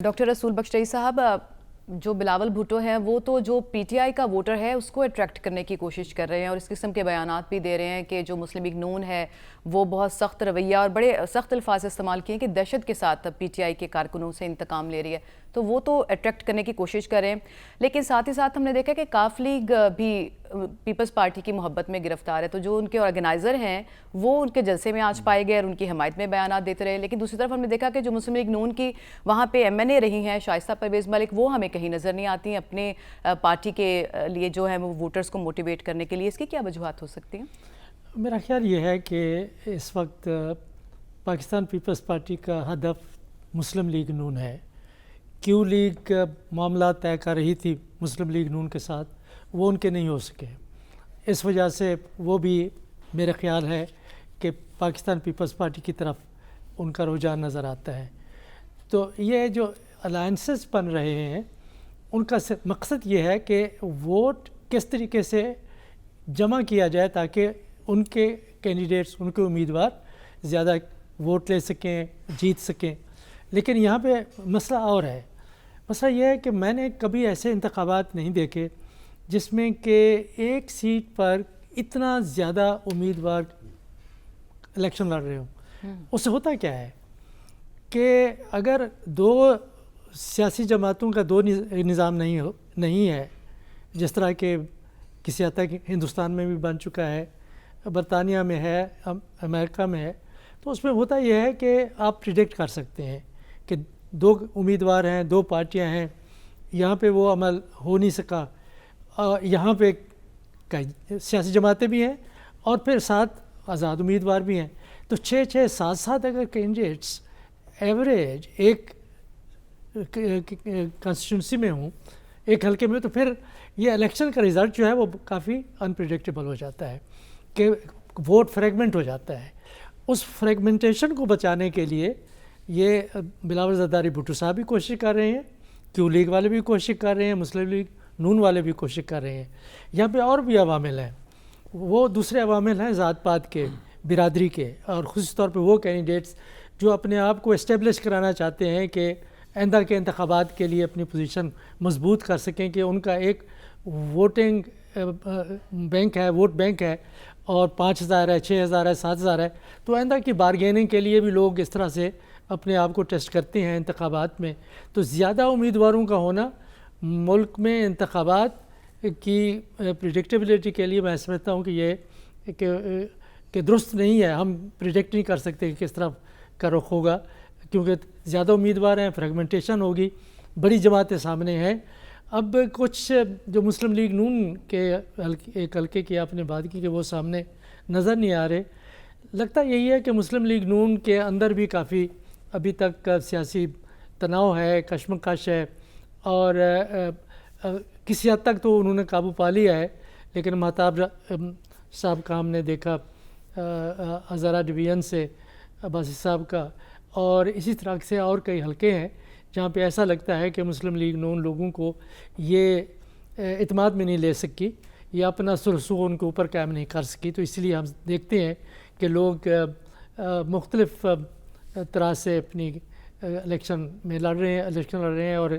Doctor رسول بخش صاحب، جو بلاول بھٹو ہیں وہ تو جو پی ٹی آئی کا ووٹر ہے اس کو اٹریکٹ کرنے کی کوشش کر رہے ہیں اور اس قسم کے بیانات بھی دے رہے ہیں کہ جو مسلم لیگ نون ہے وہ بہت سخت رویہ اور بڑے سخت الفاظ استعمال کیے ہیں کہ دہشت کے ساتھ پی ٹی آئی کے کارکنوں سے انتقام لے رہی ہے، تو وہ تو اٹریکٹ کرنے کی کوشش کر رہے ہیں، لیکن ساتھ ہی ساتھ ہم نے دیکھا کہ کاف لیگ بھی پیپلز پارٹی کی محبت میں گرفتار ہے، تو جو ان کے آرگنائزر ہیں وہ ان کے جلسے میں آج پائے گئے اور ان کی حمایت میں بیانات دیتے رہے، لیکن دوسری طرف ہم نے دیکھا کہ جو مسلم لیگ نون کی وہاں پہ ایم این اے رہی ہیں شائستہ پرویز ملک، وہ ہمیں کہیں نظر نہیں آتی ہیں اپنے پارٹی کے لیے جو ہے وہ ووٹرز کو موٹیویٹ کرنے کے لیے، اس کی کیا وجوہات ہو سکتی ہیں؟ میرا خیال یہ ہے کہ اس وقت پاکستان پیپلز پارٹی کا ہدف مسلم لیگ نون ہے۔ کیو لیگ معاملات طے کر رہی تھی مسلم لیگ نون کے ساتھ، وہ ان کے نہیں ہو سکے، اس وجہ سے وہ بھی میرا خیال ہے کہ پاکستان پیپلز پارٹی کی طرف ان کا رجحان نظر آتا ہے۔ تو یہ جو الائنسز بن رہے ہیں ان کا مقصد یہ ہے کہ ووٹ کس طریقے سے جمع کیا جائے تاکہ ان کے کینڈیڈیٹس، ان کے امیدوار زیادہ ووٹ لے سکیں، جیت سکیں۔ لیکن یہاں پہ مسئلہ اور ہے، مسئلہ یہ ہے کہ میں نے کبھی ایسے انتخابات نہیں دیکھے جس میں کہ ایک سیٹ پر اتنا زیادہ امیدوار الیکشن لڑ رہے ہوں۔ اس سے ہوتا کیا ہے کہ اگر دو سیاسی جماعتوں کا دو نظام نہیں ہے، جس طرح کہ کسی حد تک ہندوستان میں بھی بن چکا ہے، برطانیہ میں ہے، امریکہ میں ہے، تو اس میں ہوتا یہ ہے کہ آپ پریڈکٹ کر سکتے ہیں کہ دو امیدوار ہیں، دو پارٹیاں ہیں، یہاں پہ وہ عمل ہو نہیں سکا، یہاں پہ سیاسی جماعتیں بھی ہیں اور پھر ساتھ آزاد امیدوار بھی ہیں، تو 6-7 اگر کینڈیڈیٹس ایوریج ایک کانسٹیٹوئنسی میں ہوں، ایک حلقے میں، تو پھر یہ الیکشن کا رزلٹ جو ہے وہ کافی انپریڈکٹیبل ہو جاتا ہے کہ ووٹ فریگمنٹ ہو جاتا ہے۔ اس فریگمنٹیشن کو بچانے کے لیے یہ بلاول زرداری بھٹو صاحب بھی کوشش کر رہے ہیں، کیو لیگ والے بھی کوشش کر رہے ہیں، مسلم لیگ نون والے بھی کوشش کر رہے ہیں۔ یہاں پہ اور بھی عوامل ہیں، وہ دوسرے عوامل ہیں ذات پات کے، برادری کے، اور خصوص طور پہ وہ کینڈیڈیٹس جو اپنے آپ کو اسٹیبلش کرانا چاہتے ہیں کہ آئندہ کے انتخابات کے لیے اپنی پوزیشن مضبوط کر سکیں کہ ان کا ایک ووٹنگ بینک ہے، ووٹ بینک ہے، اور 5,000 ہے، 6,000 ہے، 7,000 ہے، تو آئندہ کی بارگیننگ کے لیے بھی لوگ اس طرح سے اپنے آپ کو ٹیسٹ کرتے ہیں انتخابات میں۔ تو زیادہ امیدواروں کا ہونا ملک میں انتخابات کی پریڈکٹیبلٹی کے لیے میں سمجھتا ہوں کہ یہ کہ درست نہیں ہے۔ ہم پریڈکٹ نہیں کر سکتے کہ کس طرح کا رخ ہوگا، کیونکہ زیادہ امیدوار ہیں، فریگمنٹیشن ہوگی، بڑی جماعتیں سامنے ہیں۔ اب کچھ جو مسلم لیگ نون کے ایک حلقے کی آپ نے بات کی کہ وہ سامنے نظر نہیں آ رہے، لگتا یہی ہے کہ مسلم لیگ نون کے اندر بھی کافی ابھی تک سیاسی تناؤ ہے، کشمکش ہے، اور کسی حد تک تو انہوں نے قابو پا لیا ہے، لیکن مہتاب صاحب کا ہم نے دیکھا ہزارہ ڈویژن سے عباسی صاحب کا، اور اسی طرح سے اور کئی حلقے ہیں جہاں پہ ایسا لگتا ہے کہ مسلم لیگ نون لوگوں کو یہ اعتماد میں نہیں لے سکی یا اپنا سرسوغ ان کے اوپر قائم نہیں کر سکی، تو اس لیے ہم دیکھتے ہیں کہ لوگ مختلف طرح سے اپنی الیکشن لڑ رہے ہیں اور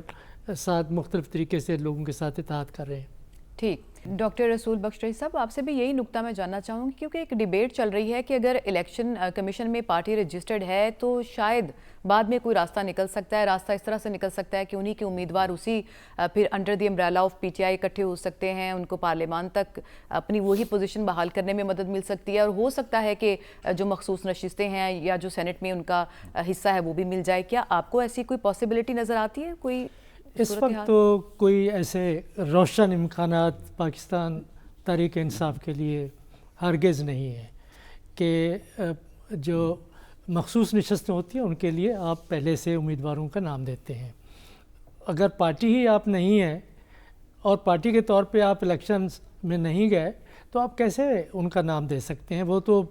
ساتھ مختلف طریقے سے لوگوں کے ساتھ اتحاد کر رہے ہیں۔ ٹھیک، ڈاکٹر رسول بخش صاحب آپ سے بھی یہی نکتہ میں جاننا چاہوں گی، کیونکہ ایک ڈیبیٹ چل رہی ہے کہ اگر الیکشن کمیشن میں پارٹی رجسٹرڈ ہے تو شاید بعد میں کوئی راستہ نکل سکتا ہے، راستہ اس طرح سے نکل سکتا ہے کہ انہی کے امیدوار اسی پھر under the umbrella of P T I اکٹھے ہو سکتے ہیں، ان کو پارلیمان تک اپنی وہی پوزیشن بحال کرنے میں مدد مل سکتی ہے، اور ہو سکتا ہے کہ جو مخصوص نشستیں ہیں یا جو سینٹ میں ان کا حصہ ہے وہ بھی مل جائے۔ کیا آپ کو ایسی کوئی پاسبلٹی نظر آتی ہے کوئی؟ اس وقت تو کوئی ایسے روشن امکانات پاکستان تحریک انصاف کے لیے ہرگز نہیں ہے کہ جو مخصوص نشستیں ہوتی ہیں ان کے لیے آپ پہلے سے امیدواروں کا نام دیتے ہیں۔ اگر پارٹی ہی آپ نہیں ہیں اور پارٹی کے طور پہ آپ الیکشنز میں نہیں گئے تو آپ کیسے ان کا نام دے سکتے ہیں؟ وہ تو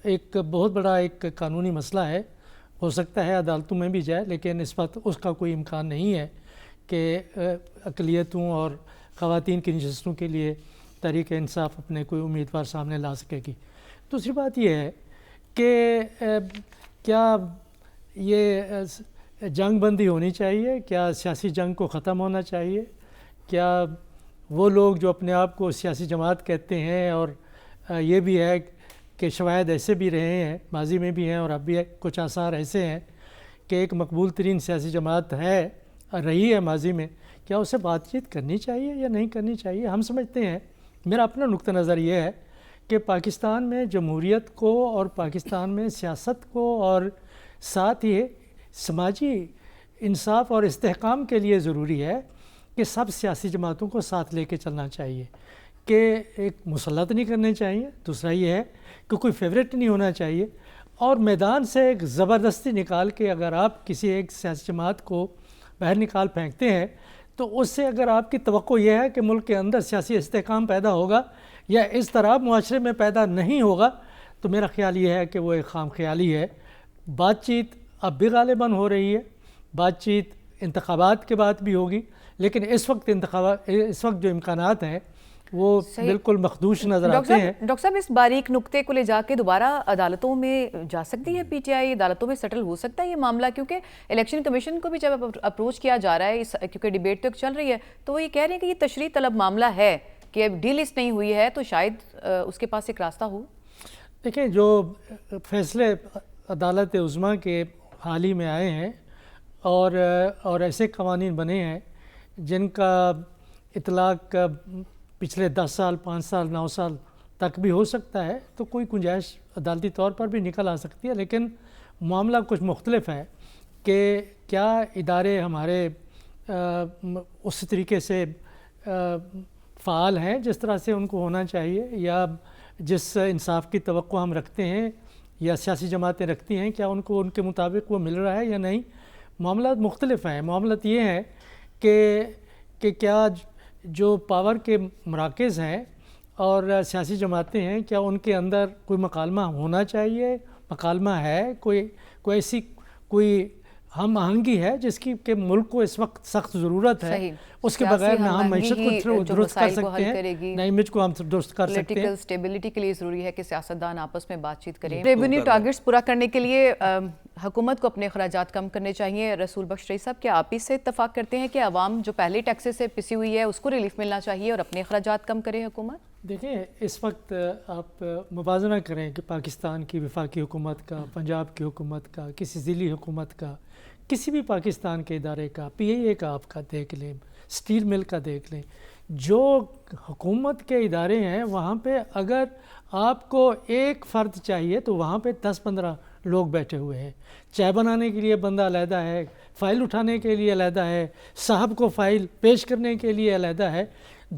ایک بہت بڑا ایک قانونی مسئلہ ہے، ہو سکتا ہے عدالتوں میں بھی جائے، لیکن اس وقت اس کا کوئی امکان نہیں ہے کہ اقلیتوں اور خواتین کی نشستوں کے لیے تحریک انصاف اپنے کوئی امیدوار سامنے لا سکے گی۔ دوسری بات یہ ہے کہ کیا یہ جنگ بندی ہونی چاہیے؟ کیا سیاسی جنگ کو ختم ہونا چاہیے؟ کیا وہ لوگ جو اپنے آپ کو سیاسی جماعت کہتے ہیں، اور یہ بھی ہے کہ شواہد ایسے بھی رہے ہیں، ماضی میں بھی ہیں اور اب بھی کچھ آثار ایسے ہیں کہ ایک مقبول ترین سیاسی جماعت ہے، رہی ہے ماضی میں، کیا اسے بات چیت کرنی چاہیے یا نہیں کرنی چاہیے؟ ہم سمجھتے ہیں، میرا اپنا نقطہ نظر یہ ہے کہ پاکستان میں جمہوریت کو اور پاکستان میں سیاست کو اور ساتھ ہی سماجی انصاف اور استحکام کے لیے ضروری ہے کہ سب سیاسی جماعتوں کو ساتھ لے کے چلنا چاہیے، کہ ایک مسلط نہیں کرنے چاہیے، دوسرا یہ ہے کہ کوئی فیوریٹ نہیں ہونا چاہیے، اور میدان سے ایک زبردستی نکال کے اگر آپ کسی ایک سیاسی جماعت کو باہر نکال پھینکتے ہیں تو اس سے اگر آپ کی توقع یہ ہے کہ ملک کے اندر سیاسی استحکام پیدا ہوگا یا اس طرح معاشرے میں پیدا نہیں ہوگا، تو میرا خیال یہ ہے کہ وہ ایک خام خیالی ہے۔ بات چیت اب بھی غالباً ہو رہی ہے، بات چیت انتخابات کے بعد بھی ہوگی، لیکن اس وقت جو امکانات ہیں وہ بالکل مخدوش نظر آتے ہیں۔ ڈاکٹر صاحب، اس باریک نقطے کو لے جا کے دوبارہ عدالتوں میں جا سکتی ہے پی ٹی آئی؟ عدالتوں میں سیٹل ہو سکتا ہے یہ معاملہ؟ کیونکہ الیکشن کمیشن کو بھی جب اپروچ کیا جا رہا ہے، کیونکہ ڈیبیٹ تک چل رہی ہے، تو وہ یہ کہہ رہے ہیں کہ یہ تشریح طلب معاملہ ہے، کہ اب ڈی لسٹ نہیں ہوئی ہے تو شاید اس کے پاس ایک راستہ ہو۔ دیکھیں، جو فیصلے عدالت عظمیٰ کے حال ہی میں آئے ہیں اور ایسے قوانین بنے ہیں جن کا اطلاق پچھلے 10 سال، 5 سال، 9 سال تک بھی ہو سکتا ہے، تو کوئی گنجائش عدالتی طور پر بھی نکل آ سکتی ہے، لیکن معاملہ کچھ مختلف ہے کہ کیا ادارے ہمارے اس طریقے سے فعال ہیں جس طرح سے ان کو ہونا چاہیے، یا جس انصاف کی توقع ہم رکھتے ہیں یا سیاسی جماعتیں رکھتی ہیں، کیا ان کو ان کے مطابق وہ مل رہا ہے یا نہیں؟ معاملات مختلف ہیں۔ معاملات یہ ہیں کہ کیا جو پاور کے مراکز ہیں اور سیاسی جماعتیں ہیں، کیا ان کے اندر کوئی مکالمہ ہونا چاہیے، مکالمہ ہے، کوئی ایسی کوئی ہم آہنگی ہے جس کی کہ ملک کو اس وقت سخت ضرورت ہے؟ اس کے بغیر نہ ہم معیشت کو درست کر سکتے ہیں، نہ امیج کو ہم درست کر سکتے ہیں۔ پولیٹیکل سٹیبلٹی کے لیے ضروری ہے کہ سیاستدان آپس میں بات چیت کریں۔ ریونیو ٹارگٹس پورا کرنے کے لیے حکومت کو اپنے اخراجات کم کرنے چاہیے۔ رسول بخش رئی صاحب، کیا آپ اس سے اتفاق کرتے ہیں کہ عوام جو پہلے ٹیکسز سے پسی ہوئی ہے اس کو ریلیف ملنا چاہیے اور اپنے اخراجات کم کرے حکومت؟ دیکھیں، اس وقت آپ موازنہ کریں کہ پاکستان کی وفاقی حکومت کا، پنجاب کی حکومت کا، کسی ضلعی حکومت کا، کسی بھی پاکستان کے ادارے کا، پی اے اے کا آپ کا دیکھ لیں، سٹیل مل کا دیکھ لیں، جو حکومت کے ادارے ہیں وہاں پہ اگر آپ کو ایک فرد چاہیے تو وہاں پہ 10-15 لوگ بیٹھے ہوئے ہیں۔ چائے بنانے کے لیے بندہ علیحدہ ہے، فائل اٹھانے کے لیے علیحدہ ہے، صاحب کو فائل پیش کرنے کے لیے علیحدہ ہے۔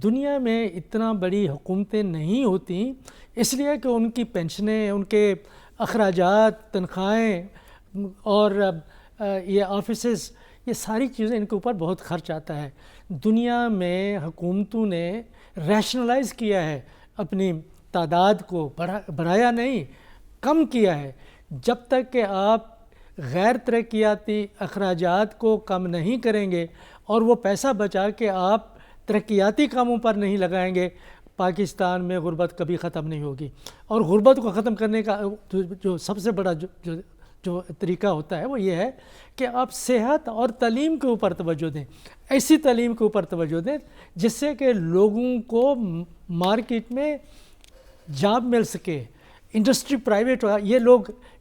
دنیا میں اتنا بڑی حکومتیں نہیں ہوتیں، اس لیے کہ ان کی پینشنیں، ان کے اخراجات، تنخواہیں اور یہ آفیسز، یہ ساری چیزیں ان کے اوپر بہت خرچ آتا ہے۔ دنیا میں حکومتوں نے ریشنلائز کیا ہے، اپنی تعداد کو بڑھایا نہیں، کم کیا ہے۔ جب تک کہ آپ غیر ترقیاتی اخراجات کو کم نہیں کریں گے اور وہ پیسہ بچا کے آپ ترقیاتی کاموں پر نہیں لگائیں گے، پاکستان میں غربت کبھی ختم نہیں ہوگی۔ اور غربت کو ختم کرنے کا جو سب سے بڑا جو طریقہ ہوتا ہے وہ یہ ہے کہ آپ صحت اور تعلیم کے اوپر توجہ دیں، ایسی تعلیم کے اوپر توجہ دیں جس سے کہ لوگوں کو مارکیٹ میں جاب مل سکے، انڈسٹری پرائیویٹ ہو۔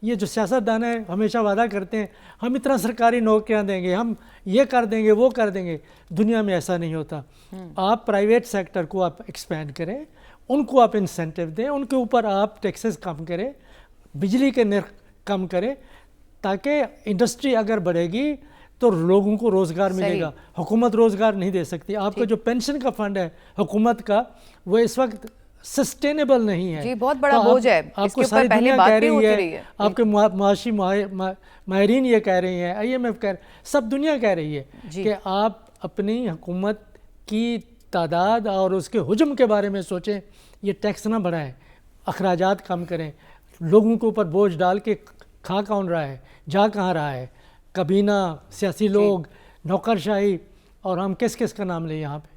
یہ جو سیاستدان ہیں ہمیشہ وعدہ کرتے ہیں ہم اتنا سرکاری نوکریاں دیں گے، ہم یہ کر دیں گے، وہ کر دیں گے۔ دنیا میں ایسا نہیں ہوتا۔ آپ پرائیویٹ سیکٹر کو آپ ایکسپینڈ کریں، ان کو آپ انسینٹیو دیں، ان کے اوپر آپ ٹیکسز کم کریں، بجلی کے نرخ کم کریں، تاکہ انڈسٹری اگر بڑھے گی تو لوگوں کو روزگار ملے گا۔ حکومت روزگار نہیں دے سکتی۔ آپ کا جو پینشن کا فنڈ ہے حکومت کا، وہ اس وقت سسٹینیبل نہیں ہے۔ جی، بہت بڑا بوجھ ہے، آپ کو ساری دنیا کہہ رہی ہے، آپ کے معاشی ماہرین یہ کہہ رہے ہیں، IMF کہہ رہے ہیں، سب دنیا کہہ رہی ہے کہ آپ اپنی حکومت کی تعداد اور اس کے حجم کے بارے میں سوچیں، یہ ٹیکس نہ بڑھائیں، اخراجات کم کریں۔ لوگوں کے اوپر بوجھ ڈال کے کھا کون رہا ہے، جا کہاں رہا ہے؟ کابینہ، سیاسی لوگ، نوکرشاہی، اور ہم کس کس کا نام لیں یہاں پہ؟